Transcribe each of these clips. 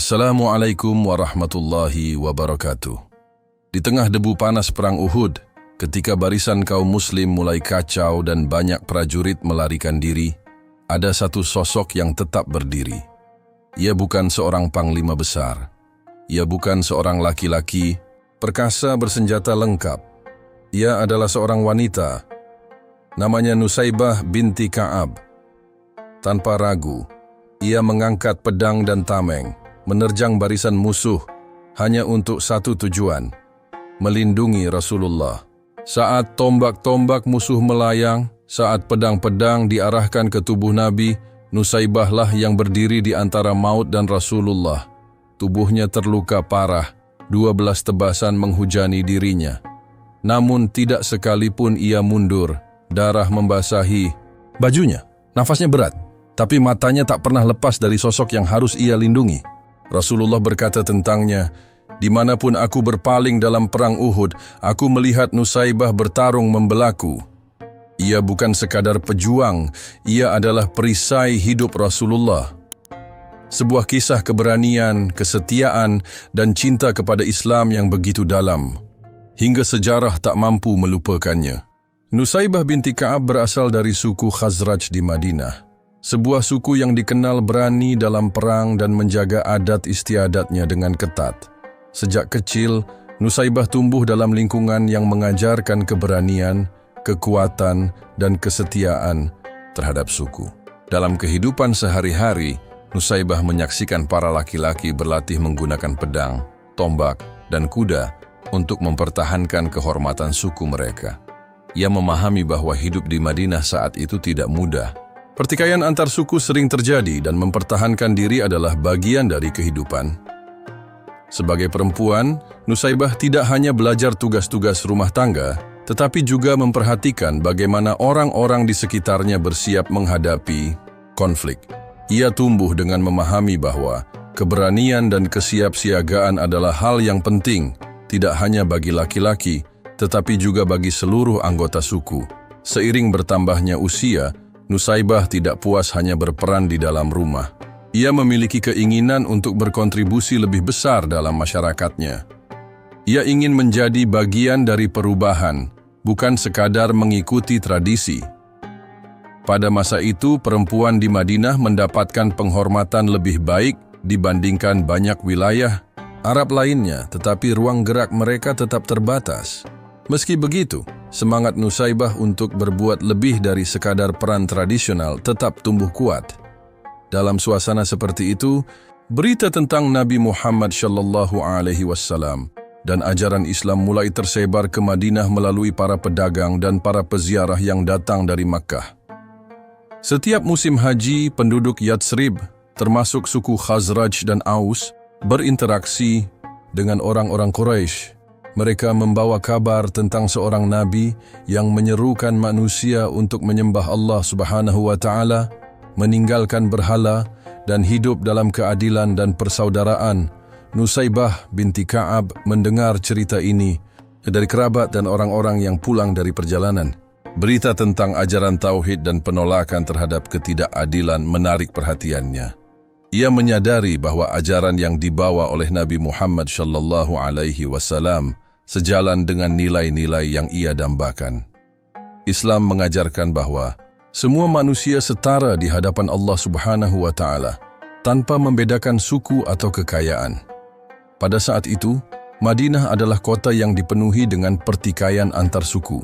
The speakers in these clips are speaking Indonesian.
Assalamualaikum warahmatullahi wabarakatuh. Di tengah debu panas perang Uhud, ketika barisan kaum muslim mulai kacau dan banyak prajurit melarikan diri, ada satu sosok yang tetap berdiri. Ia bukan seorang panglima besar. Ia bukan seorang laki-laki perkasa bersenjata lengkap. Ia adalah seorang wanita. Namanya Nusaybah binti Ka'ab. Tanpa ragu, ia mengangkat pedang dan tameng, menerjang barisan musuh hanya untuk satu tujuan, melindungi Rasulullah. Saat tombak-tombak musuh melayang, saat pedang-pedang diarahkan ke tubuh Nabi, Nusaybahlah yang berdiri di antara maut dan Rasulullah. Tubuhnya terluka parah, 12 tebasan menghujani dirinya. Namun tidak sekalipun ia mundur, darah membasahi bajunya. Nafasnya berat, tapi matanya tak pernah lepas dari sosok yang harus ia lindungi. Rasulullah berkata tentangnya, "Dimanapun aku berpaling dalam perang Uhud, aku melihat Nusaybah bertarung membelaku. Ia bukan sekadar pejuang, ia adalah perisai hidup Rasulullah." Sebuah kisah keberanian, kesetiaan, dan cinta kepada Islam yang begitu dalam, hingga sejarah tak mampu melupakannya. Nusaybah binti Ka'ab berasal dari suku Khazraj di Madinah. Sebuah suku yang dikenal berani dalam perang dan menjaga adat istiadatnya dengan ketat. Sejak kecil, Nusaybah tumbuh dalam lingkungan yang mengajarkan keberanian, kekuatan, dan kesetiaan terhadap suku. Dalam kehidupan sehari-hari, Nusaybah menyaksikan para laki-laki berlatih menggunakan pedang, tombak, dan kuda untuk mempertahankan kehormatan suku mereka. Ia memahami bahwa hidup di Madinah saat itu tidak mudah. Pertikaian antar suku sering terjadi dan mempertahankan diri adalah bagian dari kehidupan. Sebagai perempuan, Nusaybah tidak hanya belajar tugas-tugas rumah tangga, tetapi juga memperhatikan bagaimana orang-orang di sekitarnya bersiap menghadapi konflik. Ia tumbuh dengan memahami bahwa keberanian dan kesiapsiagaan adalah hal yang penting, tidak hanya bagi laki-laki, tetapi juga bagi seluruh anggota suku. Seiring bertambahnya usia, Nusaybah tidak puas hanya berperan di dalam rumah. Ia memiliki keinginan untuk berkontribusi lebih besar dalam masyarakatnya. Ia ingin menjadi bagian dari perubahan, bukan sekadar mengikuti tradisi. Pada masa itu, perempuan di Madinah mendapatkan penghormatan lebih baik dibandingkan banyak wilayah Arab lainnya, tetapi ruang gerak mereka tetap terbatas. Meski begitu, semangat Nusaybah untuk berbuat lebih dari sekadar peran tradisional tetap tumbuh kuat. Dalam suasana seperti itu, berita tentang Nabi Muhammad SAW dan ajaran Islam mulai tersebar ke Madinah melalui para pedagang dan para peziarah yang datang dari Makkah. Setiap musim haji, penduduk Yatsrib, termasuk suku Khazraj dan Aus, berinteraksi dengan orang-orang Quraisy. Mereka membawa kabar tentang seorang nabi yang menyerukan manusia untuk menyembah Allah Subhanahu wa Ta'ala, meninggalkan berhala, dan hidup dalam keadilan dan persaudaraan. Nusaybah binti Ka'ab mendengar cerita ini dari kerabat dan orang-orang yang pulang dari perjalanan. Berita tentang ajaran tauhid dan penolakan terhadap ketidakadilan menarik perhatiannya. Ia menyadari bahwa ajaran yang dibawa oleh Nabi Muhammad SAW sejalan dengan nilai-nilai yang ia dambakan. Islam mengajarkan bahwa semua manusia setara di hadapan Allah Subhanahu wa Ta'ala, tanpa membedakan suku atau kekayaan. Pada saat itu, Madinah adalah kota yang dipenuhi dengan pertikaian antar suku.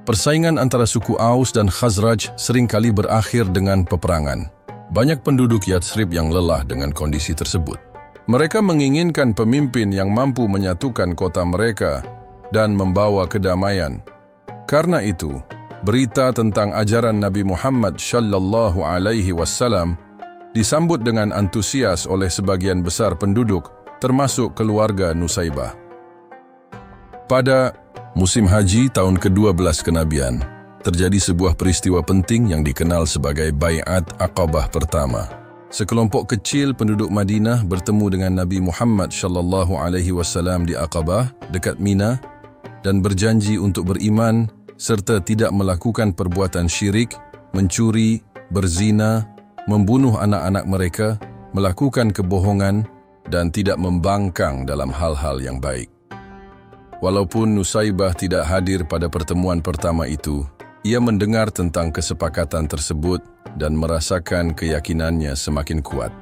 Persaingan antara suku Aus dan Khazraj seringkali berakhir dengan peperangan. Banyak penduduk Yatsrib yang lelah dengan kondisi tersebut. Mereka menginginkan pemimpin yang mampu menyatukan kota mereka dan membawa kedamaian. Karena itu, berita tentang ajaran Nabi Muhammad SAW disambut dengan antusias oleh sebagian besar penduduk, termasuk keluarga Nusaybah. Pada musim haji tahun ke-12 kenabian, terjadi sebuah peristiwa penting yang dikenal sebagai Bai'at Aqabah pertama. Sekelompok kecil penduduk Madinah bertemu dengan Nabi Muhammad SAW di Aqabah dekat Mina dan berjanji untuk beriman serta tidak melakukan perbuatan syirik, mencuri, berzina, membunuh anak-anak mereka, melakukan kebohongan, dan tidak membangkang dalam hal-hal yang baik. Walaupun Nusaybah tidak hadir pada pertemuan pertama itu, ia mendengar tentang kesepakatan tersebut dan merasakan keyakinannya semakin kuat.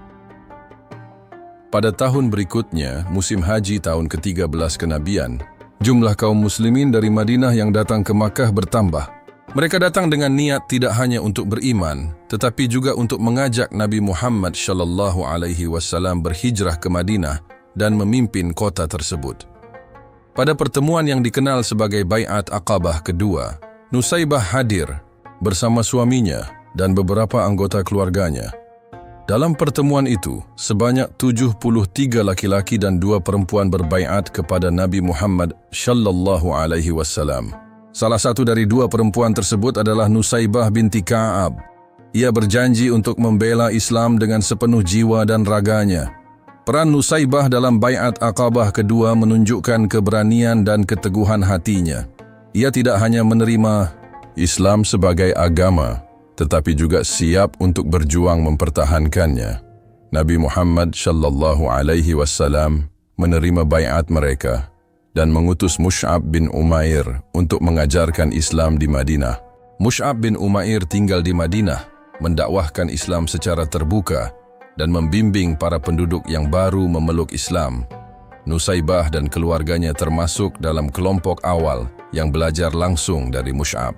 Pada tahun berikutnya, musim haji tahun ke-13 kenabian, jumlah kaum muslimin dari Madinah yang datang ke Makkah bertambah. Mereka datang dengan niat tidak hanya untuk beriman, tetapi juga untuk mengajak Nabi Muhammad SAW berhijrah ke Madinah dan memimpin kota tersebut. Pada pertemuan yang dikenal sebagai Bai'at Aqabah kedua, Nusaybah hadir bersama suaminya dan beberapa anggota keluarganya. Dalam pertemuan itu, sebanyak 73 laki-laki dan 2 perempuan berbaiat kepada Nabi Muhammad SAW. Salah satu dari 2 perempuan tersebut adalah Nusaybah binti Ka'ab. Ia berjanji untuk membela Islam dengan sepenuh jiwa dan raganya. Peran Nusaybah dalam Bai'at Aqabah kedua menunjukkan keberanian dan keteguhan hatinya. Ia tidak hanya menerima Islam sebagai agama, tetapi juga siap untuk berjuang mempertahankannya. Nabi Muhammad SAW menerima baiat mereka dan mengutus Mus'ab bin Umair untuk mengajarkan Islam di Madinah. Mus'ab bin Umair tinggal di Madinah, mendakwahkan Islam secara terbuka dan membimbing para penduduk yang baru memeluk Islam. Nusaybah dan keluarganya termasuk dalam kelompok awal yang belajar langsung dari Mus'ab.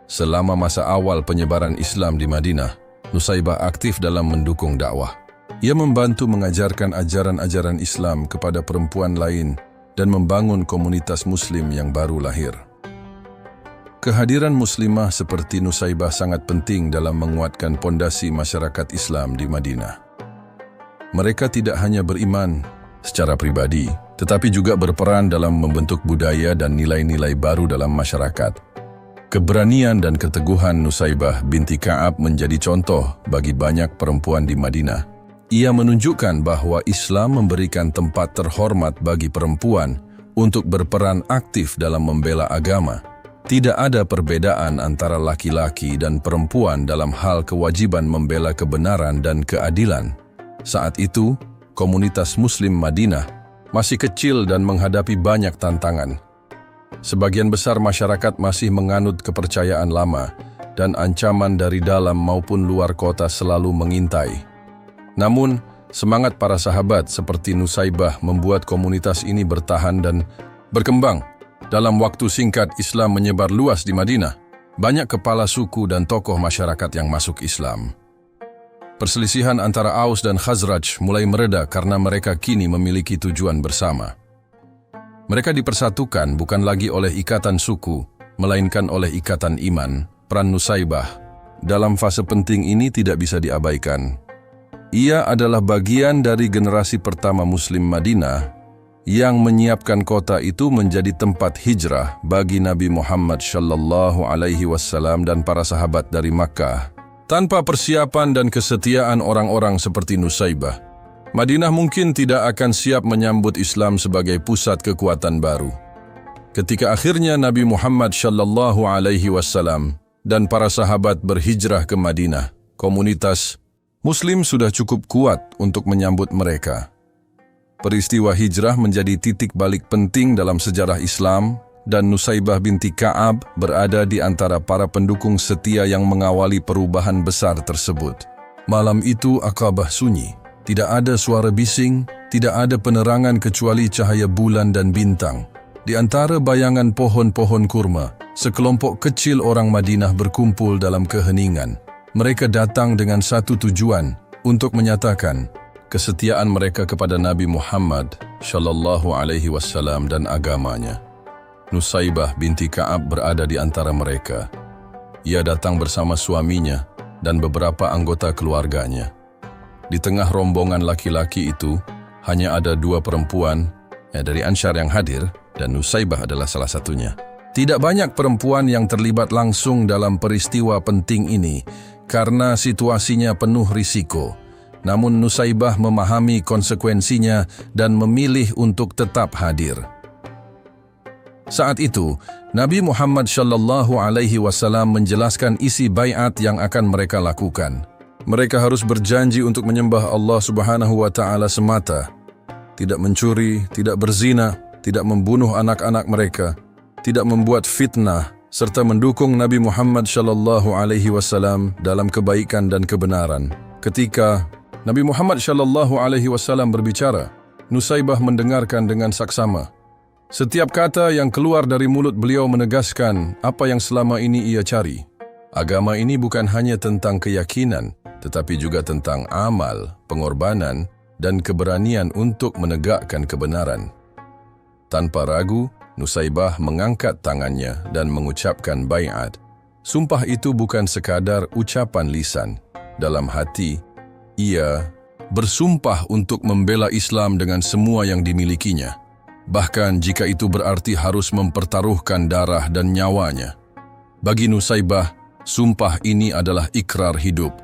Selama masa awal penyebaran Islam di Madinah, Nusaybah aktif dalam mendukung dakwah. Ia membantu mengajarkan ajaran-ajaran Islam kepada perempuan lain dan membangun komunitas Muslim yang baru lahir. Kehadiran Muslimah seperti Nusaybah sangat penting dalam menguatkan pondasi masyarakat Islam di Madinah. Mereka tidak hanya beriman secara pribadi, tetapi juga berperan dalam membentuk budaya dan nilai-nilai baru dalam masyarakat. Keberanian dan keteguhan Nusaybah binti Ka'ab menjadi contoh bagi banyak perempuan di Madinah. Ia menunjukkan bahwa Islam memberikan tempat terhormat bagi perempuan untuk berperan aktif dalam membela agama. Tidak ada perbedaan antara laki-laki dan perempuan dalam hal kewajiban membela kebenaran dan keadilan. Saat itu, komunitas Muslim Madinah masih kecil dan menghadapi banyak tantangan. Sebagian besar masyarakat masih menganut kepercayaan lama dan ancaman dari dalam maupun luar kota selalu mengintai. Namun, semangat para sahabat seperti Nusaybah membuat komunitas ini bertahan dan berkembang. Dalam waktu singkat, Islam menyebar luas di Madinah. Banyak kepala suku dan tokoh masyarakat yang masuk Islam. Perselisihan antara Aus dan Khazraj mulai mereda karena mereka kini memiliki tujuan bersama. Mereka dipersatukan bukan lagi oleh ikatan suku, melainkan oleh ikatan iman. Peran Nusaybah dalam fase penting ini tidak bisa diabaikan. Ia adalah bagian dari generasi pertama Muslim Madinah yang menyiapkan kota itu menjadi tempat hijrah bagi Nabi Muhammad SAW dan para sahabat dari Makkah. Tanpa persiapan dan kesetiaan orang-orang seperti Nusaybah, Madinah mungkin tidak akan siap menyambut Islam sebagai pusat kekuatan baru. Ketika akhirnya Nabi Muhammad SAW dan para sahabat berhijrah ke Madinah, komunitas Muslim sudah cukup kuat untuk menyambut mereka. Peristiwa hijrah menjadi titik balik penting dalam sejarah Islam dan Nusaybah binti Ka'ab berada di antara para pendukung setia yang mengawali perubahan besar tersebut. Malam itu Aqabah sunyi. Tidak ada suara bising, tidak ada penerangan kecuali cahaya bulan dan bintang. Di antara bayangan pohon-pohon kurma, sekelompok kecil orang Madinah berkumpul dalam keheningan. Mereka datang dengan satu tujuan, untuk menyatakan kesetiaan mereka kepada Nabi Muhammad SAW dan agamanya. Nusaybah binti Ka'ab berada di antara mereka. Ia datang bersama suaminya dan beberapa anggota keluarganya. Di tengah rombongan laki-laki itu, hanya ada 2 perempuan dari Ansyar yang hadir, dan Nusaybah adalah salah satunya. Tidak banyak perempuan yang terlibat langsung dalam peristiwa penting ini, karena situasinya penuh risiko. Namun Nusaybah memahami konsekuensinya dan memilih untuk tetap hadir. Saat itu, Nabi Muhammad SAW menjelaskan isi baiat yang akan mereka lakukan. Mereka harus berjanji untuk menyembah Allah Subhanahu wa Ta'ala semata tidak mencuri, tidak berzina, tidak membunuh anak-anak mereka, tidak membuat fitnah, serta mendukung Nabi Muhammad SAW dalam kebaikan dan kebenaran. Ketika Nabi Muhammad SAW berbicara, Nusaybah mendengarkan dengan saksama. Setiap kata yang keluar dari mulut beliau menegaskan apa yang selama ini ia cari. Agama ini bukan hanya tentang keyakinan, tetapi juga tentang amal, pengorbanan, dan keberanian untuk menegakkan kebenaran. Tanpa ragu, Nusaybah mengangkat tangannya dan mengucapkan bai'at. Sumpah itu bukan sekadar ucapan lisan. Dalam hati, ia bersumpah untuk membela Islam dengan semua yang dimilikinya. Bahkan jika itu berarti harus mempertaruhkan darah dan nyawanya. Bagi Nusaybah, sumpah ini adalah ikrar hidup.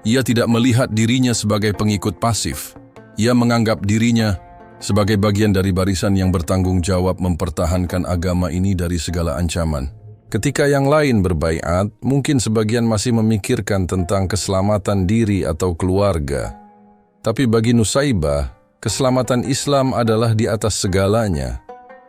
Ia tidak melihat dirinya sebagai pengikut pasif. Ia menganggap dirinya sebagai bagian dari barisan yang bertanggung jawab mempertahankan agama ini dari segala ancaman. Ketika yang lain berbaiat, mungkin sebagian masih memikirkan tentang keselamatan diri atau keluarga. Tapi bagi Nusaybah, keselamatan Islam adalah di atas segalanya.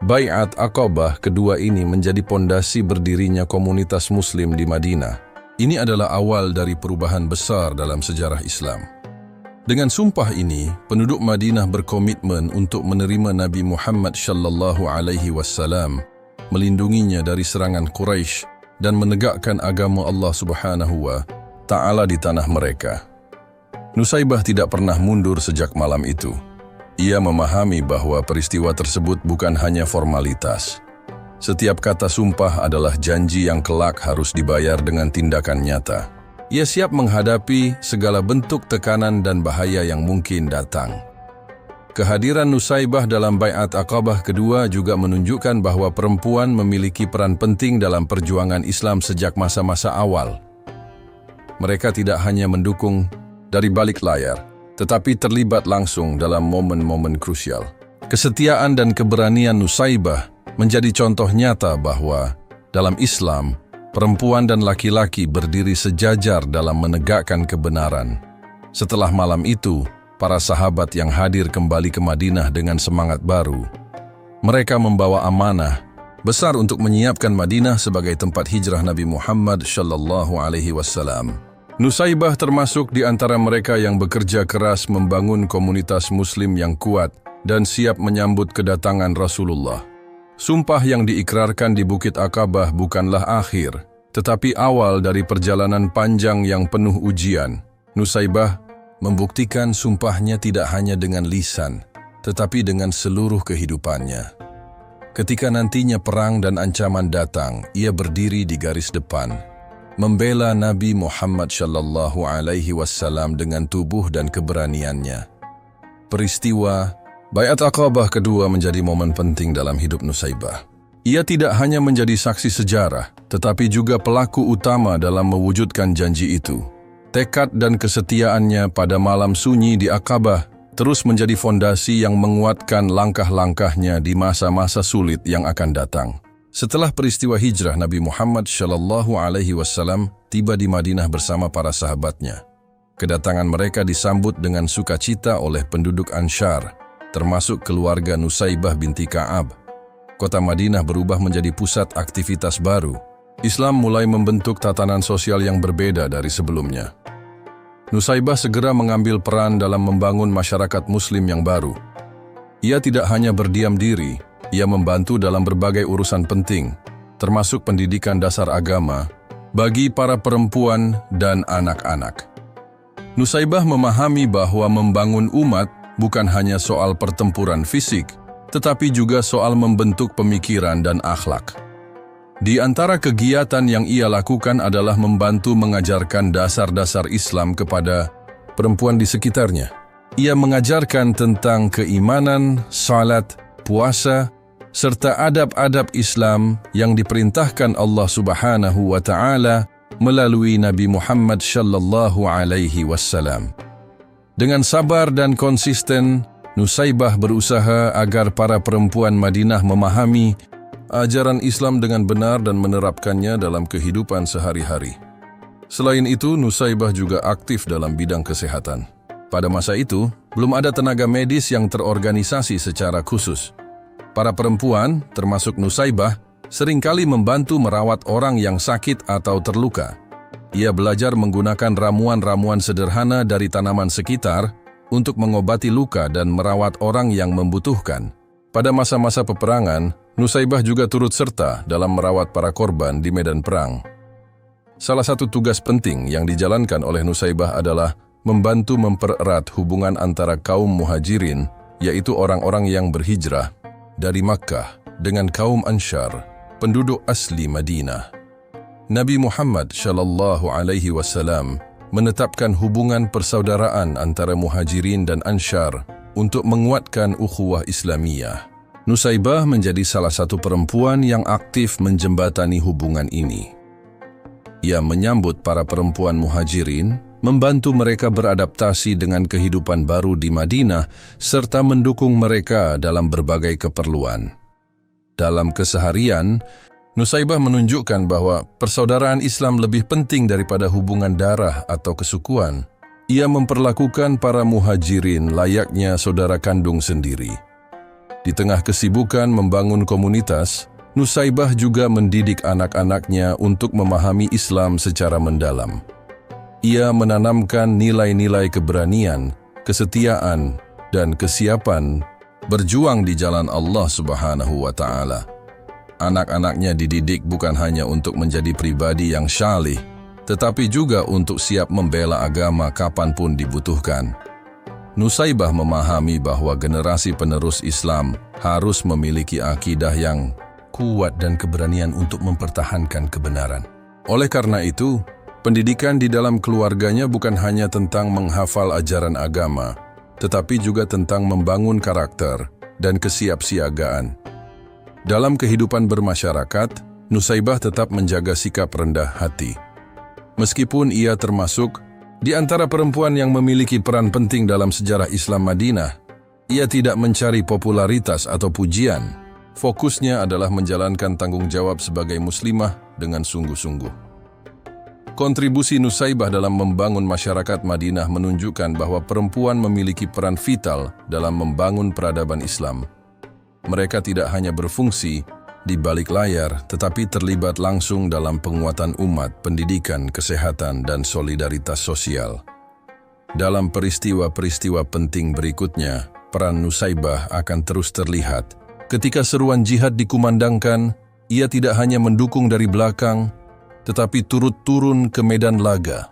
Baiat Aqabah kedua ini menjadi pondasi berdirinya komunitas Muslim di Madinah. Ini adalah awal dari perubahan besar dalam sejarah Islam. Dengan sumpah ini, penduduk Madinah berkomitmen untuk menerima Nabi Muhammad SAW, melindunginya dari serangan Quraisy dan menegakkan agama Allah Subhanahu wa Ta'ala di tanah mereka. Nusaybah tidak pernah mundur sejak malam itu. Ia memahami bahwa peristiwa tersebut bukan hanya formalitas. Setiap kata sumpah adalah janji yang kelak harus dibayar dengan tindakan nyata. Ia siap menghadapi segala bentuk tekanan dan bahaya yang mungkin datang. Kehadiran Nusaybah dalam baiat Aqabah kedua juga menunjukkan bahwa perempuan memiliki peran penting dalam perjuangan Islam sejak masa-masa awal. Mereka tidak hanya mendukung dari balik layar, tetapi terlibat langsung dalam momen-momen krusial. Kesetiaan dan keberanian Nusaybah menjadi contoh nyata bahwa dalam Islam, perempuan dan laki-laki berdiri sejajar dalam menegakkan kebenaran. Setelah malam itu, para sahabat yang hadir kembali ke Madinah dengan semangat baru. Mereka membawa amanah besar untuk menyiapkan Madinah sebagai tempat hijrah Nabi Muhammad SAW. Nusaybah termasuk di antara mereka yang bekerja keras membangun komunitas Muslim yang kuat dan siap menyambut kedatangan Rasulullah. Sumpah yang diikrarkan di Bukit Aqabah bukanlah akhir, tetapi awal dari perjalanan panjang yang penuh ujian. Nusaybah membuktikan sumpahnya tidak hanya dengan lisan, tetapi dengan seluruh kehidupannya. Ketika nantinya perang dan ancaman datang, ia berdiri di garis depan, membela Nabi Muhammad SAW dengan tubuh dan keberaniannya. Peristiwa baiat Aqabah kedua menjadi momen penting dalam hidup Nusaybah. Ia tidak hanya menjadi saksi sejarah, tetapi juga pelaku utama dalam mewujudkan janji itu. Tekad dan kesetiaannya pada malam sunyi di Aqabah terus menjadi fondasi yang menguatkan langkah-langkahnya di masa-masa sulit yang akan datang. Setelah peristiwa hijrah Nabi Muhammad SAW tiba di Madinah bersama para sahabatnya. Kedatangan mereka disambut dengan sukacita oleh penduduk Ansyar, termasuk keluarga Nusaybah binti Ka'ab. Kota Madinah berubah menjadi pusat aktivitas baru. Islam mulai membentuk tatanan sosial yang berbeda dari sebelumnya. Nusaybah segera mengambil peran dalam membangun masyarakat Muslim yang baru. Ia tidak hanya berdiam diri, ia membantu dalam berbagai urusan penting, termasuk pendidikan dasar agama bagi para perempuan dan anak-anak. Nusaybah memahami bahwa membangun umat bukan hanya soal pertempuran fisik, tetapi juga soal membentuk pemikiran dan akhlak. Di antara kegiatan yang ia lakukan adalah membantu mengajarkan dasar-dasar Islam kepada perempuan di sekitarnya. Ia mengajarkan tentang keimanan, salat, puasa, serta adab-adab Islam yang diperintahkan Allah Subhanahu wa Ta'ala melalui Nabi Muhammad SAW. Dengan sabar dan konsisten, Nusaybah berusaha agar para perempuan Madinah memahami ajaran Islam dengan benar dan menerapkannya dalam kehidupan sehari-hari. Selain itu, Nusaybah juga aktif dalam bidang kesehatan. Pada masa itu, Belum ada tenaga medis yang terorganisasi secara khusus. Para perempuan, termasuk Nusaibah, seringkali membantu merawat orang yang sakit atau terluka. Ia belajar menggunakan ramuan-ramuan sederhana dari tanaman sekitar untuk mengobati luka dan merawat orang yang membutuhkan. Pada masa-masa peperangan, Nusaibah juga turut serta dalam merawat para korban di medan perang. Salah satu tugas penting yang dijalankan oleh Nusaibah adalah membantu mempererat hubungan antara kaum muhajirin, yaitu orang-orang yang berhijrah dari Makkah, dengan kaum Ansyar, penduduk asli Madinah. Nabi Muhammad SAW menetapkan hubungan persaudaraan antara muhajirin dan Ansyar untuk menguatkan ukhuwah Islamiyah. Nusaibah menjadi salah satu perempuan yang aktif menjembatani hubungan ini. Ia menyambut para perempuan muhajirin, membantu mereka beradaptasi dengan kehidupan baru di Madinah, serta mendukung mereka dalam berbagai keperluan. Dalam keseharian, Nusaibah menunjukkan bahwa persaudaraan Islam lebih penting daripada hubungan darah atau kesukuan. Ia memperlakukan para muhajirin layaknya saudara kandung sendiri. Di tengah kesibukan membangun komunitas, Nusaibah juga mendidik anak-anaknya untuk memahami Islam secara mendalam. Ia menanamkan nilai-nilai keberanian, kesetiaan, dan kesiapan berjuang di jalan Allah Subhanahu wa Ta'ala. Anak-anaknya dididik bukan hanya untuk menjadi pribadi yang syalih, tetapi juga untuk siap membela agama kapanpun dibutuhkan. Nusaibah memahami bahwa generasi penerus Islam harus memiliki akidah yang kuat dan keberanian untuk mempertahankan kebenaran. Oleh karena itu, pendidikan di dalam keluarganya bukan hanya tentang menghafal ajaran agama, tetapi juga tentang membangun karakter dan kesiapsiagaan. Dalam kehidupan bermasyarakat, Nusaibah tetap menjaga sikap rendah hati. Meskipun ia termasuk di antara perempuan yang memiliki peran penting dalam sejarah Islam Madinah, ia tidak mencari popularitas atau pujian. Fokusnya adalah menjalankan tanggung jawab sebagai muslimah dengan sungguh-sungguh. Kontribusi Nusaibah dalam membangun masyarakat Madinah menunjukkan bahwa perempuan memiliki peran vital dalam membangun peradaban Islam. Mereka tidak hanya berfungsi di balik layar, tetapi terlibat langsung dalam penguatan umat, pendidikan, kesehatan, dan solidaritas sosial. Dalam peristiwa-peristiwa penting berikutnya, peran Nusaibah akan terus terlihat. Ketika seruan jihad dikumandangkan, ia tidak hanya mendukung dari belakang, tetapi turut turun ke medan laga.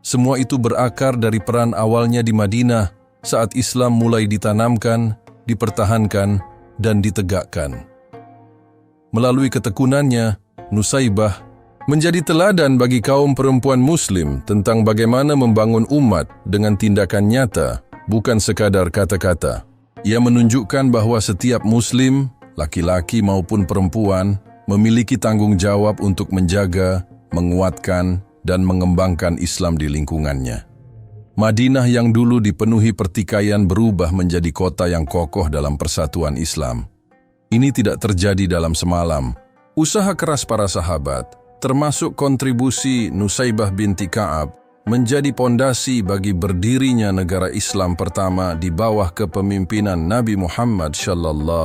Semua itu berakar dari peran awalnya di Madinah saat Islam mulai ditanamkan, dipertahankan, dan ditegakkan. Melalui ketekunannya, Nusaibah menjadi teladan bagi kaum perempuan Muslim tentang bagaimana membangun umat dengan tindakan nyata, bukan sekadar kata-kata. Ia menunjukkan bahwa setiap Muslim, laki-laki maupun perempuan, memiliki tanggung jawab untuk menjaga, menguatkan, dan mengembangkan Islam di lingkungannya. Madinah yang dulu dipenuhi pertikaian berubah menjadi kota yang kokoh dalam persatuan Islam. Ini tidak terjadi dalam semalam. Usaha keras para sahabat, termasuk kontribusi Nusaibah binti Ka'ab, menjadi pondasi bagi berdirinya negara Islam pertama di bawah kepemimpinan Nabi Muhammad SAW.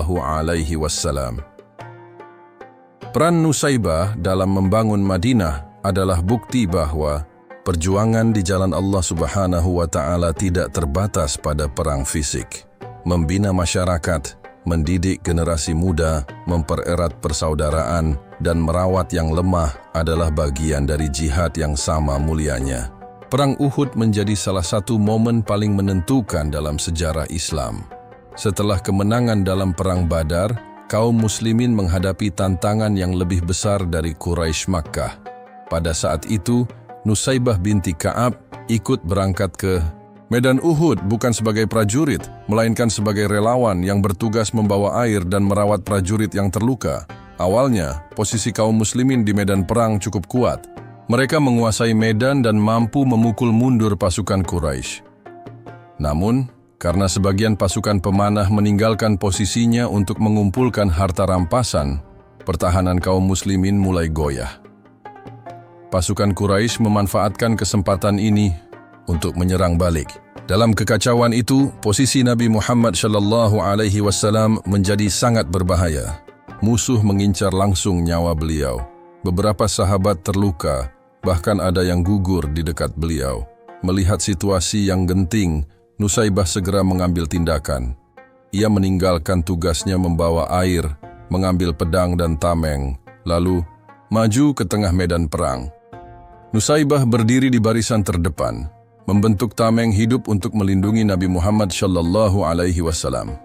Peran Nusaibah dalam membangun Madinah adalah bukti bahwa perjuangan di jalan Allah Subhanahu wa Ta'ala tidak terbatas pada perang fisik. Membina masyarakat, mendidik generasi muda, mempererat persaudaraan, dan merawat yang lemah adalah bagian dari jihad yang sama mulianya. Perang Uhud menjadi salah satu momen paling menentukan dalam sejarah Islam. Setelah kemenangan dalam Perang Badar, kaum muslimin menghadapi tantangan yang lebih besar dari Quraisy Makkah. Pada saat itu, Nusaibah binti Ka'ab ikut berangkat ke medan Uhud bukan sebagai prajurit, melainkan sebagai relawan yang bertugas membawa air dan merawat prajurit yang terluka. Awalnya, posisi kaum muslimin di medan perang cukup kuat. Mereka menguasai medan dan mampu memukul mundur pasukan Quraisy. Namun, karena sebagian pasukan pemanah meninggalkan posisinya untuk mengumpulkan harta rampasan, pertahanan kaum muslimin mulai goyah. Pasukan Quraisy memanfaatkan kesempatan ini untuk menyerang balik. Dalam kekacauan itu, posisi Nabi Muhammad SAW menjadi sangat berbahaya. Musuh mengincar langsung nyawa beliau. Beberapa sahabat terluka, bahkan ada yang gugur di dekat beliau. Melihat situasi yang genting, Nusaybah segera mengambil tindakan. Ia meninggalkan tugasnya membawa air, mengambil pedang dan tameng, lalu maju ke tengah medan perang. Nusaybah berdiri di barisan terdepan, membentuk tameng hidup untuk melindungi Nabi Muhammad SAW.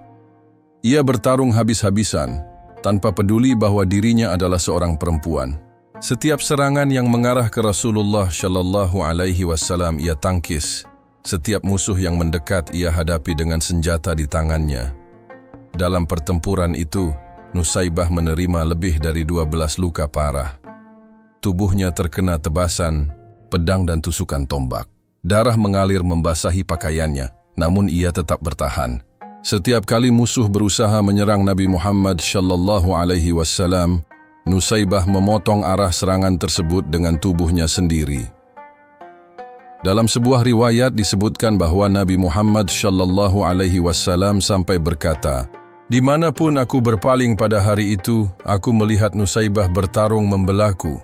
Ia bertarung habis-habisan, tanpa peduli bahwa dirinya adalah seorang perempuan. Setiap serangan yang mengarah ke Rasulullah SAW ia tangkis. Setiap musuh yang mendekat ia hadapi dengan senjata di tangannya. Dalam pertempuran itu, Nusaybah menerima lebih dari 12 luka parah. Tubuhnya terkena tebasan, pedang dan tusukan tombak. Darah mengalir membasahi pakaiannya, namun ia tetap bertahan. Setiap kali musuh berusaha menyerang Nabi Muhammad SAW, Nusaybah memotong arah serangan tersebut dengan tubuhnya sendiri. Dalam sebuah riwayat disebutkan bahwa Nabi Muhammad SAW sampai berkata, "Dimanapun aku berpaling pada hari itu, aku melihat Nusaybah bertarung membelaku."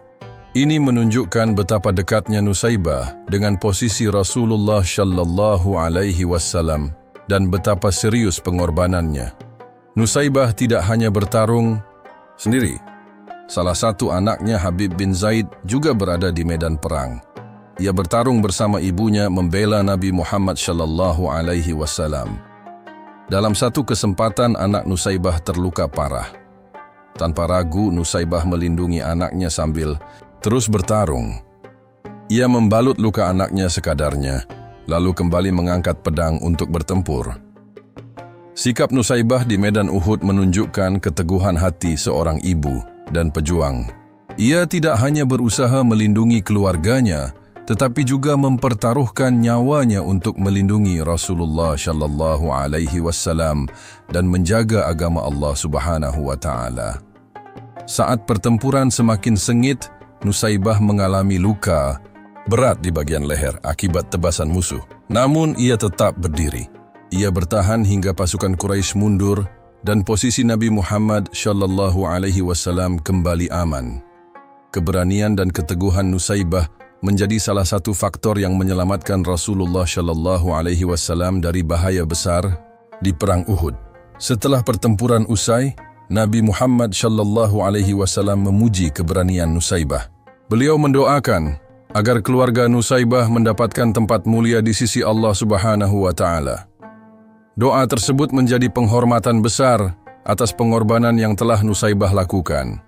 Ini menunjukkan betapa dekatnya Nusaybah dengan posisi Rasulullah SAW dan betapa serius pengorbanannya. Nusaybah tidak hanya bertarung sendiri. Salah satu anaknya, Habib bin Zaid, juga berada di medan perang. Ia bertarung bersama ibunya membela Nabi Muhammad SAW. Dalam satu kesempatan anak Nusaybah terluka parah. Tanpa ragu, Nusaybah melindungi anaknya sambil terus bertarung. Ia membalut luka anaknya sekadarnya, lalu kembali mengangkat pedang untuk bertempur. Sikap Nusaybah di medan Uhud menunjukkan keteguhan hati seorang ibu dan pejuang. Ia tidak hanya berusaha melindungi keluarganya, tetapi juga mempertaruhkan nyawanya untuk melindungi Rasulullah SAW dan menjaga agama Allah Subhanahu wa Ta'ala. Saat pertempuran semakin sengit, Nusaybah mengalami luka berat di bagian leher akibat tebasan musuh. Namun ia tetap berdiri. Ia bertahan hingga pasukan Quraisy mundur dan posisi Nabi Muhammad SAW kembali aman. Keberanian dan keteguhan Nusaybah menjadi salah satu faktor yang menyelamatkan Rasulullah SAW dari bahaya besar di Perang Uhud. Setelah pertempuran usai, Nabi Muhammad SAW memuji keberanian Nusaybah. Beliau mendoakan agar keluarga Nusaybah mendapatkan tempat mulia di sisi Allah Subhanahu wa Ta'ala. Doa tersebut menjadi penghormatan besar atas pengorbanan yang telah Nusaybah lakukan.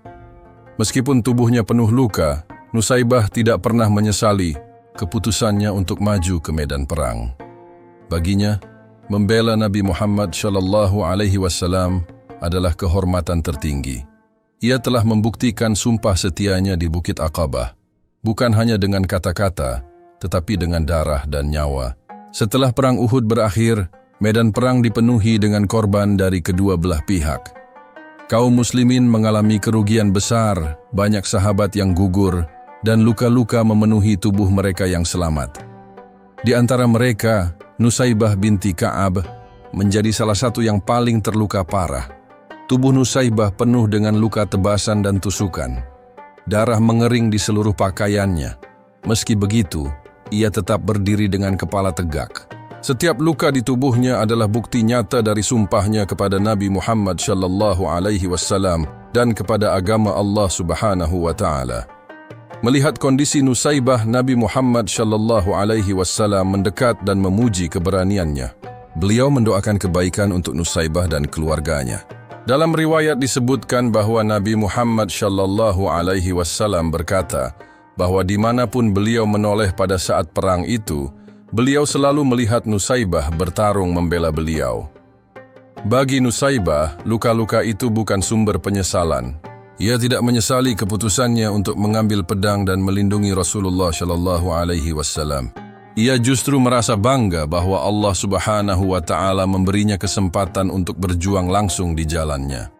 Meskipun tubuhnya penuh luka, Nusaybah tidak pernah menyesali keputusannya untuk maju ke medan perang. Baginya, membela Nabi Muhammad SAW adalah kehormatan tertinggi. Ia telah membuktikan sumpah setianya di Bukit Aqabah, bukan hanya dengan kata-kata, tetapi dengan darah dan nyawa. Setelah Perang Uhud berakhir, medan perang dipenuhi dengan korban dari kedua belah pihak. Kaum muslimin mengalami kerugian besar, banyak sahabat yang gugur, dan luka-luka memenuhi tubuh mereka yang selamat. Di antara mereka, Nusaybah binti Ka'ab menjadi salah satu yang paling terluka parah. Tubuh Nusaybah penuh dengan luka tebasan dan tusukan. Darah mengering di seluruh pakaiannya. Meski begitu, ia tetap berdiri dengan kepala tegak. Setiap luka di tubuhnya adalah bukti nyata dari sumpahnya kepada Nabi Muhammad SAW dan kepada agama Allah Subhanahu wa Ta'ala. Melihat kondisi Nusaybah, Nabi Muhammad SAW mendekat dan memuji keberaniannya. Beliau mendoakan kebaikan untuk Nusaybah dan keluarganya. Dalam riwayat disebutkan bahwa Nabi Muhammad SAW berkata bahwa dimanapun beliau menoleh pada saat perang itu, beliau selalu melihat Nusaybah bertarung membela beliau. Bagi Nusaybah, luka-luka itu bukan sumber penyesalan. Ia tidak menyesali keputusannya untuk mengambil pedang dan melindungi Rasulullah SAW. Ia justru merasa bangga bahwa Allah Subhanahu wa Ta'ala memberinya kesempatan untuk berjuang langsung di jalannya.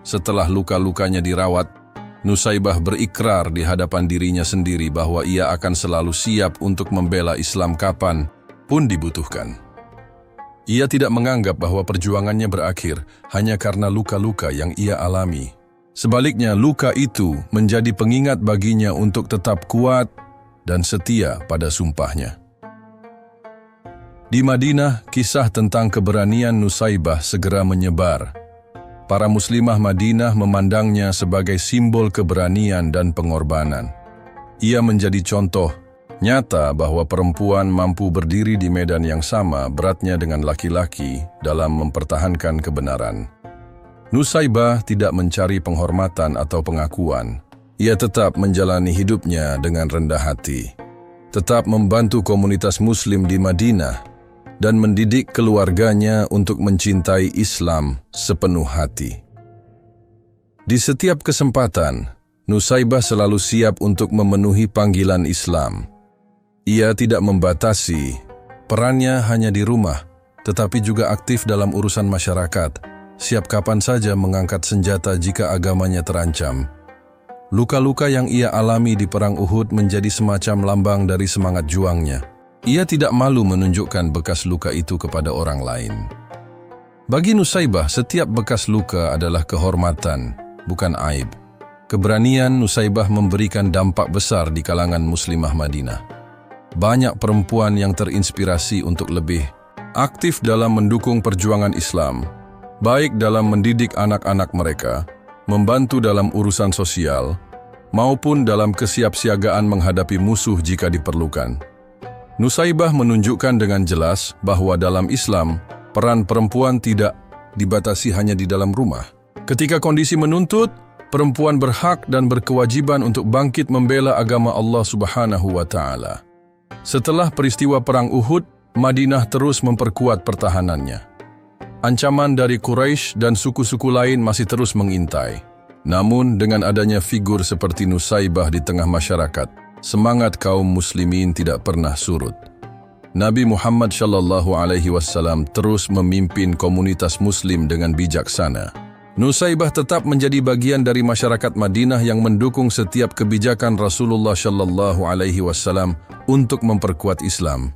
Setelah luka-lukanya dirawat, Nusaybah berikrar di hadapan dirinya sendiri bahwa ia akan selalu siap untuk membela Islam kapan pun dibutuhkan. Ia tidak menganggap bahwa perjuangannya berakhir hanya karena luka-luka yang ia alami. Sebaliknya, luka itu menjadi pengingat baginya untuk tetap kuat dan setia pada sumpahnya. Di Madinah, kisah tentang keberanian Nusaybah segera menyebar. Para muslimah Madinah memandangnya sebagai simbol keberanian dan pengorbanan. Ia menjadi contoh nyata bahwa perempuan mampu berdiri di medan yang sama beratnya dengan laki-laki dalam mempertahankan kebenaran. Nusaybah tidak mencari penghormatan atau pengakuan. Ia tetap menjalani hidupnya dengan rendah hati, tetap membantu komunitas muslim di Madinah, dan mendidik keluarganya untuk mencintai Islam sepenuh hati. Di setiap kesempatan, Nusaybah selalu siap untuk memenuhi panggilan Islam. Ia tidak membatasi perannya hanya di rumah, tetapi juga aktif dalam urusan masyarakat, siap kapan saja mengangkat senjata jika agamanya terancam. Luka-luka yang ia alami di Perang Uhud menjadi semacam lambang dari semangat juangnya. Ia tidak malu menunjukkan bekas luka itu kepada orang lain. Bagi Nusaybah, setiap bekas luka adalah kehormatan, bukan aib. Keberanian Nusaybah memberikan dampak besar di kalangan muslimah Madinah. Banyak perempuan yang terinspirasi untuk lebih aktif dalam mendukung perjuangan Islam, baik dalam mendidik anak-anak mereka, membantu dalam urusan sosial, maupun dalam kesiapsiagaan menghadapi musuh jika diperlukan. Nusaybah menunjukkan dengan jelas bahwa dalam Islam, peran perempuan tidak dibatasi hanya di dalam rumah. Ketika kondisi menuntut, perempuan berhak dan berkewajiban untuk bangkit membela agama Allah Subhanahu wa Ta'ala. Setelah peristiwa Perang Uhud, Madinah terus memperkuat pertahanannya. Ancaman dari Quraisy dan suku-suku lain masih terus mengintai. Namun, dengan adanya figur seperti Nusaybah di tengah masyarakat, semangat kaum muslimin tidak pernah surut. Nabi Muhammad SAW terus memimpin komunitas muslim dengan bijaksana. Nusaybah tetap menjadi bagian dari masyarakat Madinah yang mendukung setiap kebijakan Rasulullah SAW untuk memperkuat Islam.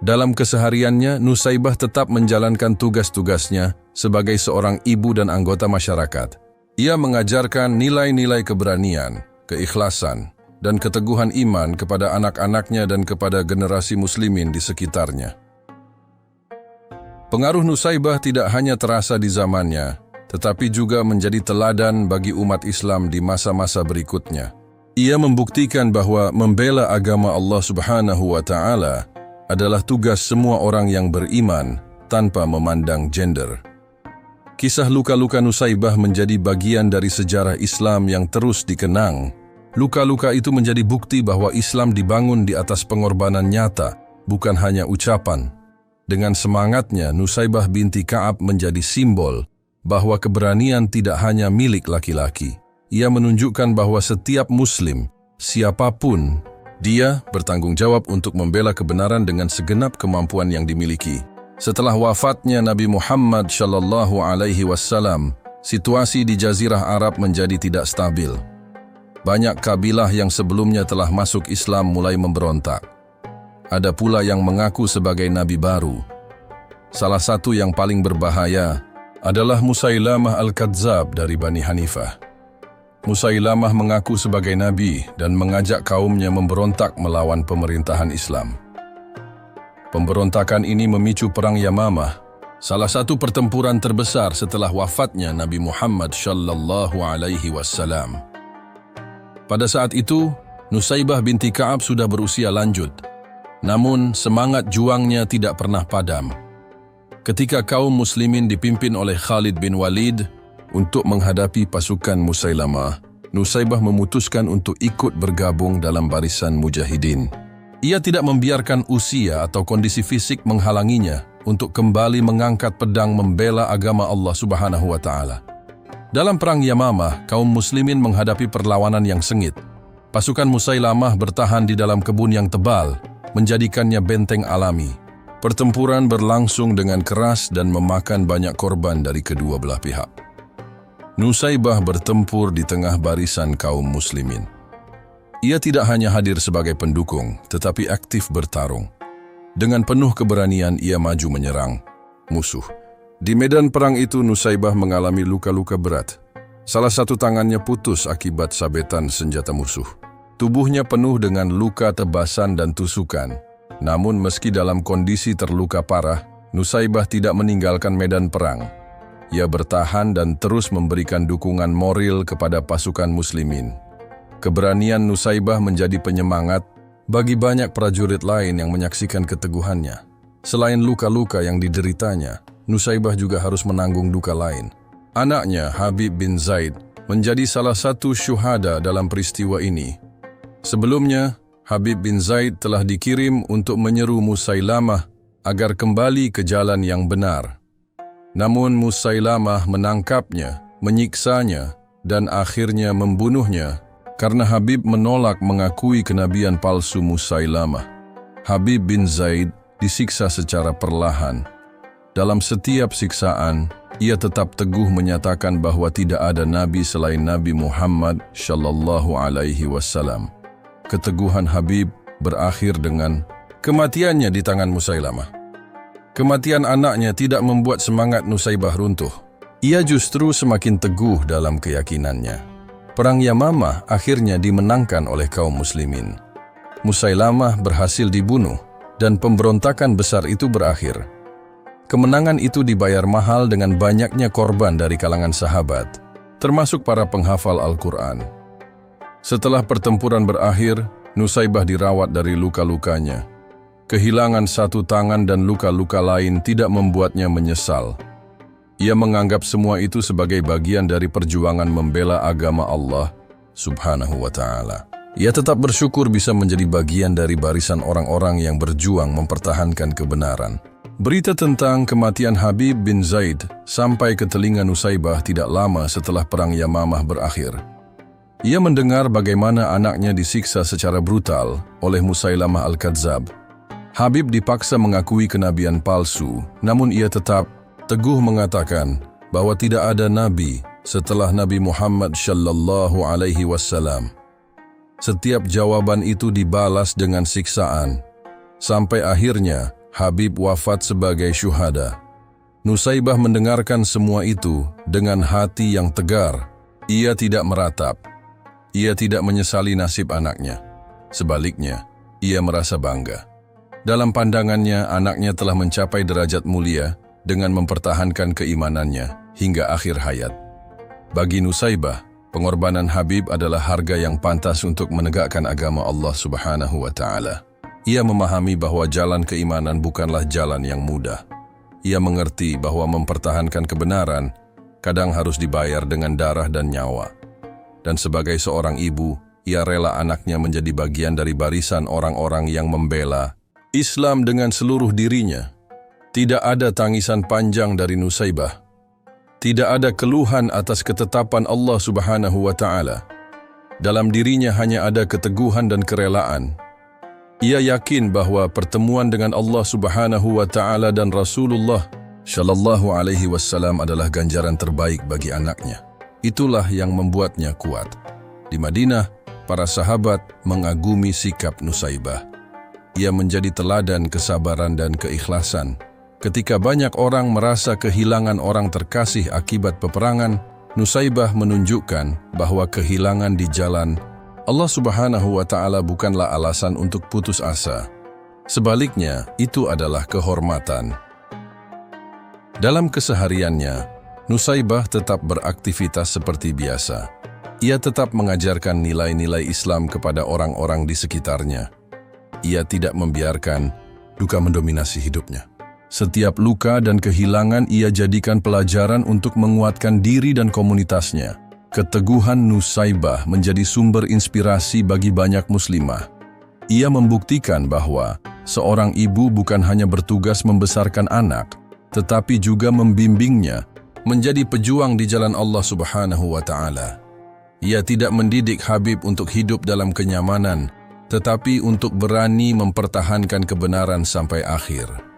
Dalam kesehariannya, Nusaybah tetap menjalankan tugas-tugasnya sebagai seorang ibu dan anggota masyarakat. Ia mengajarkan nilai-nilai keberanian, keikhlasan, dan keteguhan iman kepada anak-anaknya dan kepada generasi muslimin di sekitarnya. Pengaruh Nusaybah tidak hanya terasa di zamannya, tetapi juga menjadi teladan bagi umat Islam di masa-masa berikutnya. Ia membuktikan bahwa membela agama Allah Subhanahu wa Ta'ala adalah tugas semua orang yang beriman tanpa memandang gender. Kisah luka-luka Nusaybah menjadi bagian dari sejarah Islam yang terus dikenang. Luka-luka itu menjadi bukti bahwa Islam dibangun di atas pengorbanan nyata, bukan hanya ucapan. Dengan semangatnya, Nusaybah binti Ka'ab menjadi simbol bahwa keberanian tidak hanya milik laki-laki. Ia menunjukkan bahwa setiap muslim, siapapun, dia bertanggung jawab untuk membela kebenaran dengan segenap kemampuan yang dimiliki. Setelah wafatnya Nabi Muhammad SAW, situasi di Jazirah Arab menjadi tidak stabil. Banyak kabilah yang sebelumnya telah masuk Islam mulai memberontak. Ada pula yang mengaku sebagai nabi baru. Salah satu yang paling berbahaya adalah Musailamah Al-Kadzab dari Bani Hanifah. Musailamah mengaku sebagai nabi dan mengajak kaumnya memberontak melawan pemerintahan Islam. Pemberontakan ini memicu Perang Yamamah, salah satu pertempuran terbesar setelah wafatnya Nabi Muhammad SAW. Pada saat itu, Nusaybah binti Ka'ab sudah berusia lanjut, namun semangat juangnya tidak pernah padam. Ketika kaum muslimin dipimpin oleh Khalid bin Walid untuk menghadapi pasukan Musailamah, Nusaybah memutuskan untuk ikut bergabung dalam barisan mujahidin. Ia tidak membiarkan usia atau kondisi fisik menghalanginya untuk kembali mengangkat pedang membela agama Allah Subhanahu wa Ta'ala. Dalam Perang Yamamah, kaum muslimin menghadapi perlawanan yang sengit. Pasukan Musailamah bertahan di dalam kebun yang tebal, menjadikannya benteng alami. Pertempuran berlangsung dengan keras dan memakan banyak korban dari kedua belah pihak. Nusaybah bertempur di tengah barisan kaum muslimin. Ia tidak hanya hadir sebagai pendukung, tetapi aktif bertarung. Dengan penuh keberanian ia maju menyerang musuh. Di medan perang itu Nusaybah mengalami luka-luka berat. Salah satu tangannya putus akibat sabetan senjata musuh. Tubuhnya penuh dengan luka tebasan dan tusukan. Namun meski dalam kondisi terluka parah, Nusaybah tidak meninggalkan medan perang. Ia bertahan dan terus memberikan dukungan moral kepada pasukan muslimin. Keberanian Nusaybah menjadi penyemangat bagi banyak prajurit lain yang menyaksikan keteguhannya. Selain luka-luka yang dideritanya, Nusaybah juga harus menanggung duka lain. Anaknya, Habib bin Zaid, menjadi salah satu syuhada dalam peristiwa ini. Sebelumnya, Habib bin Zaid telah dikirim untuk menyeru Musailamah agar kembali ke jalan yang benar. Namun Musailamah menangkapnya, menyiksanya, dan akhirnya membunuhnya karena Habib menolak mengakui kenabian palsu Musailamah. Habib bin Zaid disiksa secara perlahan. Dalam setiap siksaan, ia tetap teguh menyatakan bahwa tidak ada nabi selain Nabi Muhammad sallallahu alaihi wasallam. Keteguhan Habib berakhir dengan kematiannya di tangan Musailamah. Kematian anaknya tidak membuat semangat Nusaybah runtuh. Ia justru semakin teguh dalam keyakinannya. Perang Yamamah akhirnya dimenangkan oleh kaum muslimin. Musailamah berhasil dibunuh dan pemberontakan besar itu berakhir. Kemenangan itu dibayar mahal dengan banyaknya korban dari kalangan sahabat, termasuk para penghafal Al-Quran. Setelah pertempuran berakhir, Nusaybah dirawat dari luka-lukanya. Kehilangan satu tangan dan luka-luka lain tidak membuatnya menyesal. Ia menganggap semua itu sebagai bagian dari perjuangan membela agama Allah Subhanahu wa Ta'ala. Ia tetap bersyukur bisa menjadi bagian dari barisan orang-orang yang berjuang mempertahankan kebenaran. Berita tentang kematian Habib bin Zaid sampai ke telinga Nusaybah tidak lama setelah perang Yamamah berakhir. Ia mendengar bagaimana anaknya disiksa secara brutal oleh Musailamah Al-Kadzab. Habib dipaksa mengakui kenabian palsu, namun ia tetap teguh mengatakan bahwa tidak ada nabi setelah Nabi Muhammad sallallahu alaihi wasallam. Setiap jawaban itu dibalas dengan siksaan, sampai akhirnya Habib wafat sebagai syuhada. Nusaybah mendengarkan semua itu dengan hati yang tegar. Ia tidak meratap. Ia tidak menyesali nasib anaknya. Sebaliknya, ia merasa bangga. Dalam pandangannya, anaknya telah mencapai derajat mulia dengan mempertahankan keimanannya hingga akhir hayat. Bagi Nusaybah, pengorbanan Habib adalah harga yang pantas untuk menegakkan agama Allah Subhanahu wa Ta'ala. Ia memahami bahwa jalan keimanan bukanlah jalan yang mudah. Ia mengerti bahwa mempertahankan kebenaran kadang harus dibayar dengan darah dan nyawa. Dan sebagai seorang ibu, ia rela anaknya menjadi bagian dari barisan orang-orang yang membela Islam dengan seluruh dirinya. Tidak ada tangisan panjang dari Nusaybah. Tidak ada keluhan atas ketetapan Allah Subhanahu wa Ta'ala. Dalam dirinya hanya ada keteguhan dan kerelaan. Ia yakin bahwa pertemuan dengan Allah Subhanahu wa Ta'ala dan Rasulullah sallallahu alaihi wasallam adalah ganjaran terbaik bagi anaknya. Itulah yang membuatnya kuat. Di Madinah, para sahabat mengagumi sikap Nusaybah. Ia menjadi teladan kesabaran dan keikhlasan. Ketika banyak orang merasa kehilangan orang terkasih akibat peperangan, Nusaybah menunjukkan bahwa kehilangan di jalan Allah Subhanahu wa Ta'ala bukanlah alasan untuk putus asa. Sebaliknya, itu adalah kehormatan. Dalam kesehariannya, Nusaybah tetap beraktivitas seperti biasa. Ia tetap mengajarkan nilai-nilai Islam kepada orang-orang di sekitarnya. Ia tidak membiarkan duka mendominasi hidupnya. Setiap luka dan kehilangan ia jadikan pelajaran untuk menguatkan diri dan komunitasnya. Keteguhan Nusaybah menjadi sumber inspirasi bagi banyak muslimah. Ia membuktikan bahwa seorang ibu bukan hanya bertugas membesarkan anak, tetapi juga membimbingnya menjadi pejuang di jalan Allah Subhanahu wa Ta'ala. Ia tidak mendidik Habib untuk hidup dalam kenyamanan, tetapi untuk berani mempertahankan kebenaran sampai akhir.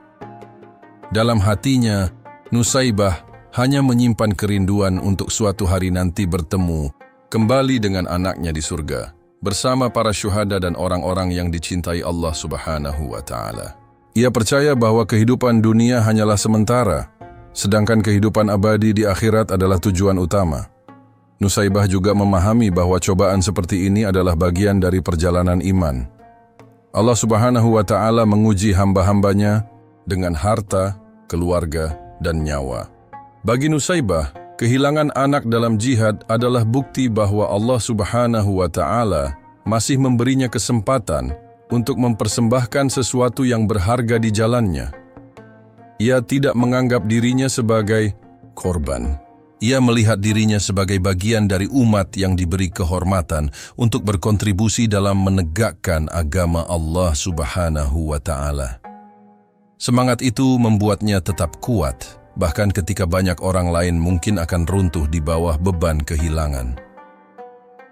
Dalam hatinya, Nusaybah hanya menyimpan kerinduan untuk suatu hari nanti bertemu kembali dengan anaknya di surga, bersama para syuhada dan orang-orang yang dicintai Allah Subhanahu wa Ta'ala. Ia percaya bahwa kehidupan dunia hanyalah sementara, sedangkan kehidupan abadi di akhirat adalah tujuan utama. Nusaibah juga memahami bahwa cobaan seperti ini adalah bagian dari perjalanan iman. Allah Subhanahu wa Ta'ala menguji hamba-hambanya dengan harta, keluarga, dan nyawa. Bagi Nusaibah, kehilangan anak dalam jihad adalah bukti bahwa Allah Subhanahu wa Ta'ala masih memberinya kesempatan untuk mempersembahkan sesuatu yang berharga di jalannya. Ia tidak menganggap dirinya sebagai korban. Ia melihat dirinya sebagai bagian dari umat yang diberi kehormatan untuk berkontribusi dalam menegakkan agama Allah Subhanahu wa Ta'ala. Semangat itu membuatnya tetap kuat, bahkan ketika banyak orang lain mungkin akan runtuh di bawah beban kehilangan.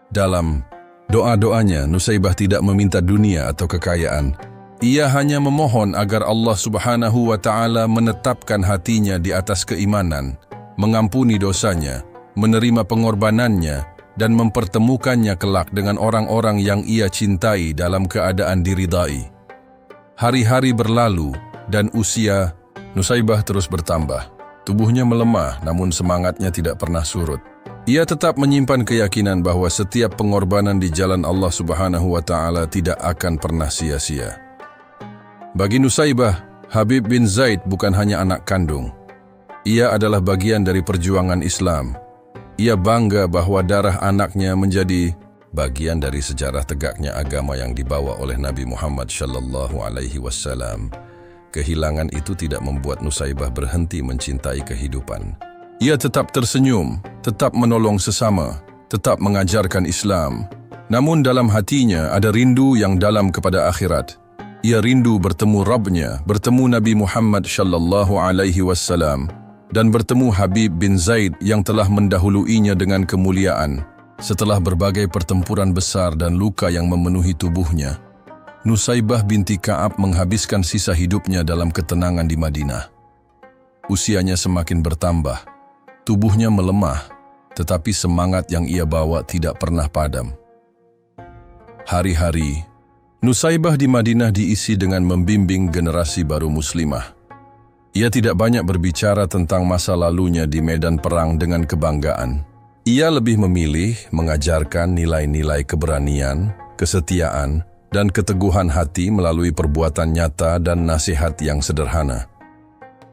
Dalam doa-doanya, Nusaibah tidak meminta dunia atau kekayaan. Ia hanya memohon agar Allah Subhanahu wa Ta'ala menetapkan hatinya di atas keimanan, mengampuni dosanya, menerima pengorbanannya, dan mempertemukannya kelak dengan orang-orang yang ia cintai dalam keadaan diridai. Hari-hari berlalu, dan usia Nusaibah terus bertambah. Tubuhnya melemah, namun semangatnya tidak pernah surut. Ia tetap menyimpan keyakinan bahwa setiap pengorbanan di jalan Allah Subhanahu wa Ta'ala tidak akan pernah sia-sia. Bagi Nusaibah, Habib bin Zaid bukan hanya anak kandung. Ia adalah bagian dari perjuangan Islam. Ia bangga bahwa darah anaknya menjadi bagian dari sejarah tegaknya agama yang dibawa oleh Nabi Muhammad sallallahu alaihi wasallam. Kehilangan itu tidak membuat Nusaibah berhenti mencintai kehidupan. Ia tetap tersenyum, tetap menolong sesama, tetap mengajarkan Islam. Namun dalam hatinya ada rindu yang dalam kepada akhirat. Ia rindu bertemu Rabbnya, bertemu Nabi Muhammad sallallahu alaihi wasallam, dan bertemu Habib bin Zaid yang telah mendahuluinya dengan kemuliaan. Setelah berbagai pertempuran besar dan luka yang memenuhi tubuhnya, Nusaibah binti Ka'ab menghabiskan sisa hidupnya dalam ketenangan di Madinah. Usianya semakin bertambah, tubuhnya melemah, tetapi semangat yang ia bawa tidak pernah padam. Hari-hari, Nusaibah di Madinah diisi dengan membimbing generasi baru muslimah. Ia tidak banyak berbicara tentang masa lalunya di medan perang dengan kebanggaan. Ia lebih memilih mengajarkan nilai-nilai keberanian, kesetiaan, dan keteguhan hati melalui perbuatan nyata dan nasihat yang sederhana.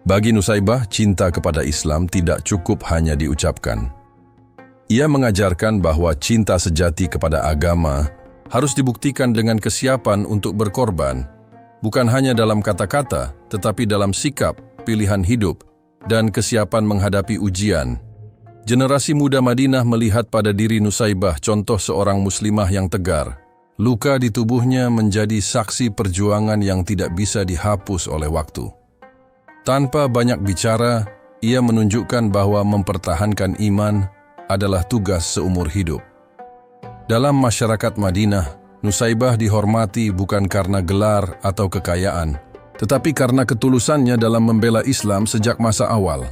Bagi Nusaibah, cinta kepada Islam tidak cukup hanya diucapkan. Ia mengajarkan bahwa cinta sejati kepada agama harus dibuktikan dengan kesiapan untuk berkorban, bukan hanya dalam kata-kata, tetapi dalam sikap, pilihan hidup, dan kesiapan menghadapi ujian. Generasi muda Madinah melihat pada diri Nusaibah contoh seorang muslimah yang tegar. Luka di tubuhnya menjadi saksi perjuangan yang tidak bisa dihapus oleh waktu. Tanpa banyak bicara, ia menunjukkan bahwa mempertahankan iman adalah tugas seumur hidup. Dalam masyarakat Madinah, Nusaibah dihormati bukan karena gelar atau kekayaan, tetapi karena ketulusannya dalam membela Islam sejak masa awal.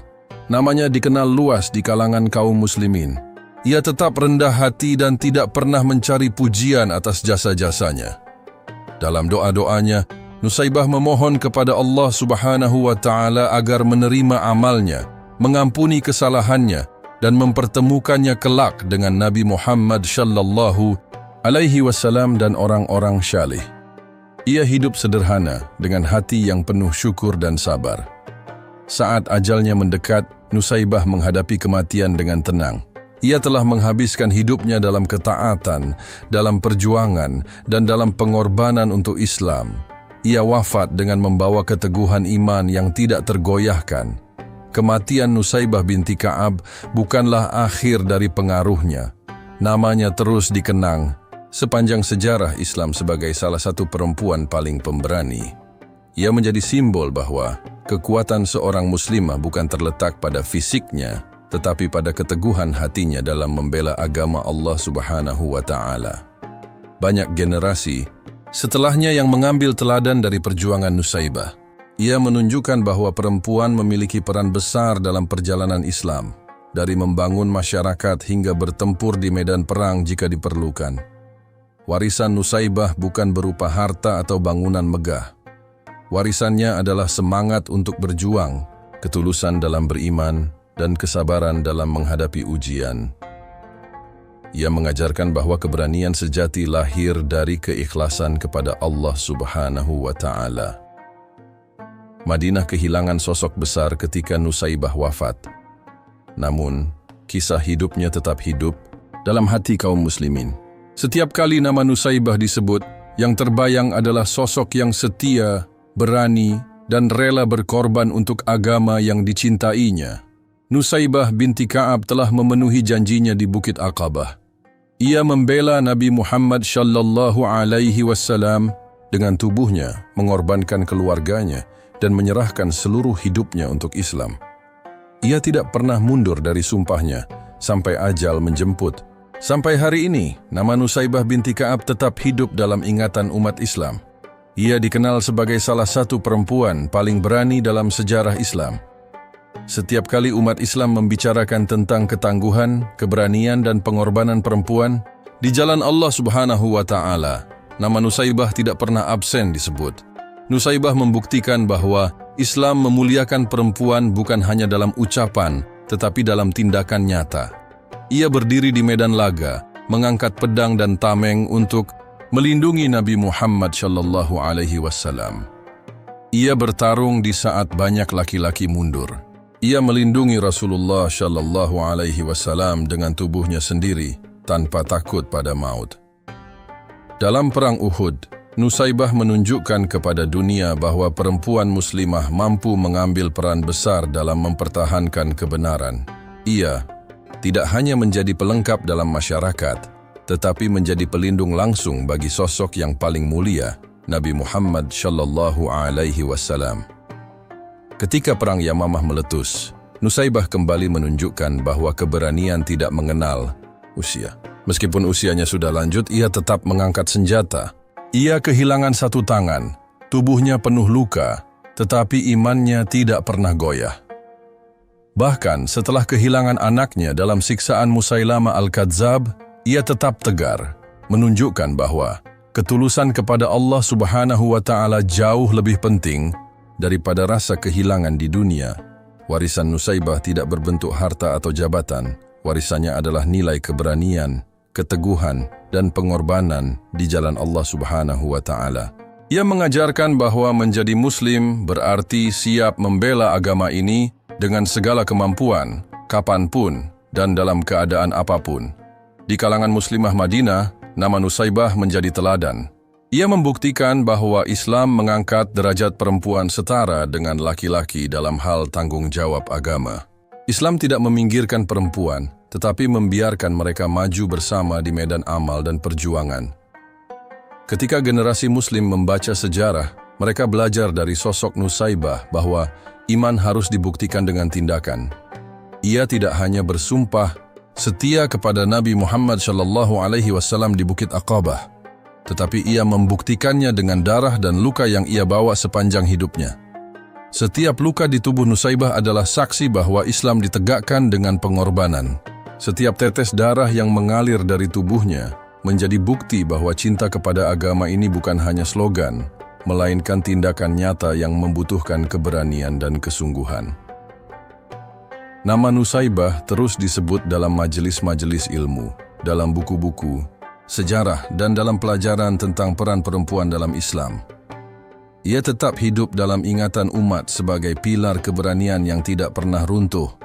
Namanya dikenal luas di kalangan kaum muslimin. Ia tetap rendah hati dan tidak pernah mencari pujian atas jasa-jasanya. Dalam doa-doanya, Nusaibah memohon kepada Allah Subhanahu wa Ta'ala agar menerima amalnya, mengampuni kesalahannya, dan mempertemukannya kelak dengan Nabi Muhammad sallallahu alaihi wasallam dan orang-orang syalih. Ia hidup sederhana dengan hati yang penuh syukur dan sabar. Saat ajalnya mendekat, Nusaibah menghadapi kematian dengan tenang. Ia telah menghabiskan hidupnya dalam ketaatan, dalam perjuangan, dan dalam pengorbanan untuk Islam. Ia wafat dengan membawa keteguhan iman yang tidak tergoyahkan. Kematian Nusaibah binti Ka'ab bukanlah akhir dari pengaruhnya. Namanya terus dikenang sepanjang sejarah Islam sebagai salah satu perempuan paling pemberani. Ia menjadi simbol bahwa kekuatan seorang muslimah bukan terletak pada fisiknya, tetapi pada keteguhan hatinya dalam membela agama Allah Subhanahu wa Ta'ala. Banyak generasi setelahnya yang mengambil teladan dari perjuangan Nusaibah. Ia menunjukkan bahwa perempuan memiliki peran besar dalam perjalanan Islam, dari membangun masyarakat hingga bertempur di medan perang jika diperlukan. Warisan Nusaibah bukan berupa harta atau bangunan megah. Warisannya adalah semangat untuk berjuang, ketulusan dalam beriman, dan kesabaran dalam menghadapi ujian. Ia mengajarkan bahwa keberanian sejati lahir dari keikhlasan kepada Allah Subhanahu wa Ta'ala. Madinah kehilangan sosok besar ketika Nusaybah wafat. Namun, kisah hidupnya tetap hidup dalam hati kaum muslimin. Setiap kali nama Nusaybah disebut, yang terbayang adalah sosok yang setia, berani, dan rela berkorban untuk agama yang dicintainya. Nusaybah binti Ka'ab telah memenuhi janjinya di Bukit Aqabah. Ia membela Nabi Muhammad sallallahu alaihi wasallam dengan tubuhnya, mengorbankan keluarganya, dan menyerahkan seluruh hidupnya untuk Islam. Ia tidak pernah mundur dari sumpahnya sampai ajal menjemput. Sampai hari ini, nama Nusaybah binti Ka'ab tetap hidup dalam ingatan umat Islam. Ia dikenal sebagai salah satu perempuan paling berani dalam sejarah Islam. Setiap kali umat Islam membicarakan tentang ketangguhan, keberanian, dan pengorbanan perempuan di jalan Allah Subhanahu wa Ta'ala, nama Nusaybah tidak pernah absen disebut. Nusaybah membuktikan bahwa Islam memuliakan perempuan bukan hanya dalam ucapan, tetapi dalam tindakan nyata. Ia berdiri di medan laga, mengangkat pedang dan tameng untuk melindungi Nabi Muhammad sallallahu alaihi wasallam. Ia bertarung di saat banyak laki-laki mundur. Ia melindungi Rasulullah sallallahu alaihi wasallam dengan tubuhnya sendiri tanpa takut pada maut. Dalam perang Uhud, Nusaybah menunjukkan kepada dunia bahwa perempuan muslimah mampu mengambil peran besar dalam mempertahankan kebenaran. Ia tidak hanya menjadi pelengkap dalam masyarakat, tetapi menjadi pelindung langsung bagi sosok yang paling mulia, Nabi Muhammad sallallahu alaihi wasallam. Ketika perang Yamamah meletus, Nusaybah kembali menunjukkan bahwa keberanian tidak mengenal usia. Meskipun usianya sudah lanjut, ia tetap mengangkat senjata. Ia kehilangan satu tangan, tubuhnya penuh luka, tetapi imannya tidak pernah goyah. Bahkan setelah kehilangan anaknya dalam siksaan Musailama al-Kadzab, ia tetap tegar, menunjukkan bahwa ketulusan kepada Allah Subhanahu wa Ta'ala jauh lebih penting daripada rasa kehilangan di dunia. Warisan Nusaybah tidak berbentuk harta atau jabatan. Warisannya adalah nilai keberanian, keteguhan, dan pengorbanan di jalan Allah Subhanahu wa Ta'ala. Ia mengajarkan bahwa menjadi muslim berarti siap membela agama ini dengan segala kemampuan, kapanpun, dan dalam keadaan apapun. Di kalangan muslimah Madinah, nama Nusaybah menjadi teladan. Ia membuktikan bahwa Islam mengangkat derajat perempuan setara dengan laki-laki dalam hal tanggung jawab agama. Islam tidak meminggirkan perempuan, tetapi membiarkan mereka maju bersama di medan amal dan perjuangan. Ketika generasi muslim membaca sejarah, mereka belajar dari sosok Nusaybah bahwa iman harus dibuktikan dengan tindakan. Ia tidak hanya bersumpah setia kepada Nabi Muhammad sallallahu alaihi wasallam di Bukit Aqabah, tetapi ia membuktikannya dengan darah dan luka yang ia bawa sepanjang hidupnya. Setiap luka di tubuh Nusaybah adalah saksi bahwa Islam ditegakkan dengan pengorbanan. Setiap tetes darah yang mengalir dari tubuhnya menjadi bukti bahwa cinta kepada agama ini bukan hanya slogan, melainkan tindakan nyata yang membutuhkan keberanian dan kesungguhan. Nama Nusaybah terus disebut dalam majelis-majelis ilmu, dalam buku-buku, sejarah, dan dalam pelajaran tentang peran perempuan dalam Islam. Ia tetap hidup dalam ingatan umat sebagai pilar keberanian yang tidak pernah runtuh.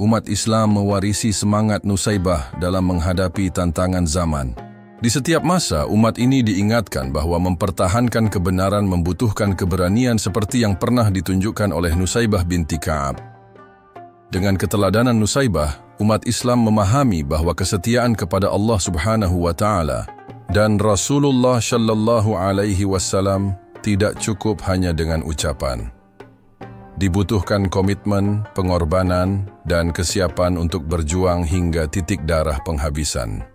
Umat Islam mewarisi semangat Nusaybah dalam menghadapi tantangan zaman. Di setiap masa, umat ini diingatkan bahwa mempertahankan kebenaran membutuhkan keberanian seperti yang pernah ditunjukkan oleh Nusaybah binti Ka'ab. Dengan keteladanan Nusaybah, umat Islam memahami bahwa kesetiaan kepada Allah Subhanahu wa Ta'ala dan Rasulullah sallallahu alaihi wasallam tidak cukup hanya dengan ucapan. Dibutuhkan komitmen, pengorbanan, dan kesiapan untuk berjuang hingga titik darah penghabisan.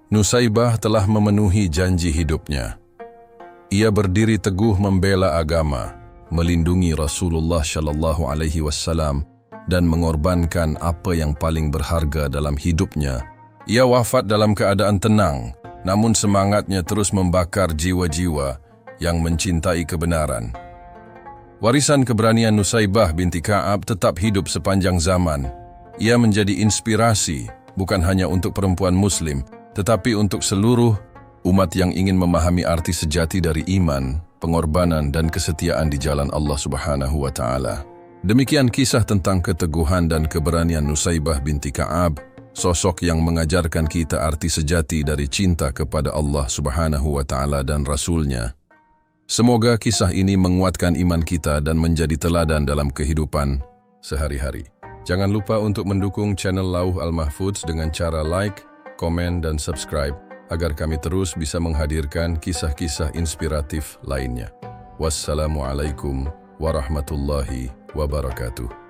Nusaybah telah memenuhi janji hidupnya. Ia berdiri teguh membela agama, melindungi Rasulullah sallallahu alaihi wasallam, dan mengorbankan apa yang paling berharga dalam hidupnya. Ia wafat dalam keadaan tenang, namun semangatnya terus membakar jiwa-jiwa yang mencintai kebenaran. Warisan keberanian Nusaybah binti Ka'ab tetap hidup sepanjang zaman. Ia menjadi inspirasi bukan hanya untuk perempuan Muslim, tetapi untuk seluruh umat yang ingin memahami arti sejati dari iman, pengorbanan, dan kesetiaan di jalan Allah Subhanahu wa Ta'ala. Demikian kisah tentang keteguhan dan keberanian Nusaybah binti Ka'ab, sosok yang mengajarkan kita arti sejati dari cinta kepada Allah Subhanahu wa Ta'ala dan Rasul-Nya. Semoga kisah ini menguatkan iman kita dan menjadi teladan dalam kehidupan sehari-hari. Jangan lupa untuk mendukung channel Lauh Al-Mahfudz dengan cara like, komen, dan subscribe agar kami terus bisa menghadirkan kisah-kisah inspiratif lainnya. Wassalamualaikum warahmatullahi wabarakatuh.